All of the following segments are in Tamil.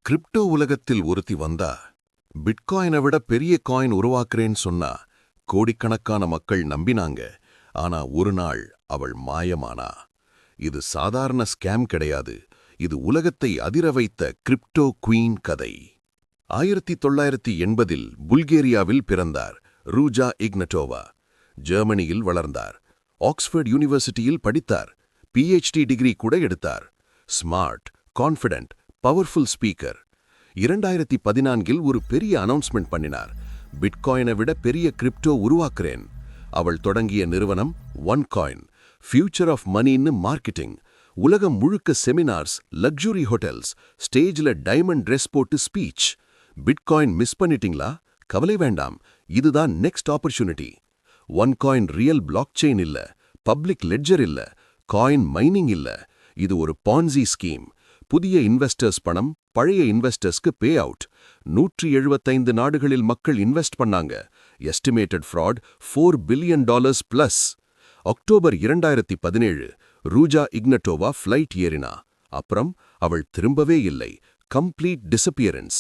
கிரிப்டோ உலகத்தில் ஒருத்தி வந்தா பிட்காயினை விட பெரிய காயின் உருவாக்குறேன்னு சொன்னா கோடிக்கணக்கான மக்கள் நம்பினாங்க. ஆனா ஒரு நாள் அவள் மாயமானா. இது சாதாரண ஸ்கேம் கிடையாது. இது உலகத்தை அதிர வைத்த கிரிப்டோ குவீன் கதை. 1980 புல்கேரியாவில் பிறந்தார் ரூஜா இக்னட்டோவா. ஜெர்மனியில் வளர்ந்தார். ஆக்ஸ்போர்ட் யூனிவர்சிட்டியில் படித்தார். PhD டிகிரி கூட எடுத்தார். Smart, confident, powerful speaker. 2014 ஒரு பெரிய அனௌன்ஸ்மெண்ட் பண்ணினார். பிட்காயினை விட பெரிய கிரிப்டோ உருவாக்குறேன். அவள் தொடங்கிய நிறுவனம் OneCoin, ஃபியூச்சர் ஆஃப் மணின்னு மார்க்கெட்டிங். உலகம் முழுக்க செமினார்ஸ், லக்ஸுரி ஹோட்டல்ஸ், ஸ்டேஜ்ல டைமண்ட் ட்ரெஸ் போட்டு ஸ்பீச். பிட்காயின் மிஸ் பண்ணிட்டீங்களா? கவலை வேண்டாம், இதுதான் next opportunity. OneCoin real block chain இல்ல, பப்ளிக் லெட்ஜர் இல்ல, காயின் மைனிங் இல்ல. இது ஒரு பான்சி ஸ்கீம். புதிய இன்வெஸ்டர்ஸ் பணம் பழைய இன்வெஸ்டர்ஸ்க்கு பே அவுட். 175 நாடுகளில் மக்கள் இன்வெஸ்ட் பண்ணாங்க. Estimated fraud $4 billion plus. October 2017 Ruja Ignatova flight ஏறினா. அப்புறம் அவள் திரும்பவே இல்லை. Complete disappearance.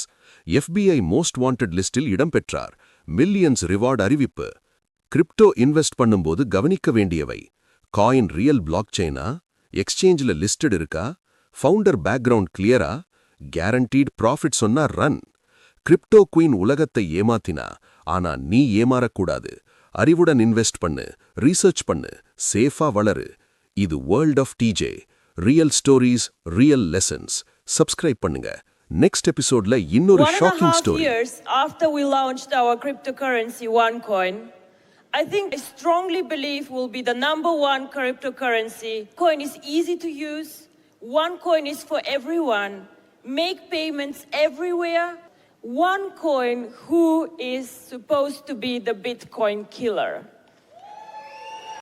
FBI most wanted லிஸ்டில் இடம்பெற்றார். மில்லியன்ஸ் ரிவார்ட் அறிவிப்பு. கிரிப்டோ இன்வெஸ்ட் பண்ணும்போது கவனிக்க வேண்டியவை: காயின் ரியல் பிளாக் செயினா? எக்ஸ்சேஞ்சில் லிஸ்டட் இருக்கா? ஃபவுண்டர் பேக்ரவுண்ட் கிளியரா? கேரண்டீட் ப்ராஃபிட் சொன்னா ரன். கிரிப்டோ குயின் உலகத்தை ஏமாத்தினா, ஆனா நீ ஏமாறக்கூடாது. அறிவுடன் இன்வெஸ்ட் பண்ணு, ரீசர்ச் பண்ணு, சேஃபா வளரு. இது world of TJ. Real stories, real lessons. Subscribe பண்ணுங்க. நெக்ஸ்ட் எபிசோட்ல இன்னொரு shocking story. 1.5 years after we launched our cryptocurrency OneCoin, I think I strongly believe will be the #1 cryptocurrency. Coin is easy to use. OneCoin is for everyone. Make payments everywhere. OneCoin, who is supposed to be the Bitcoin killer.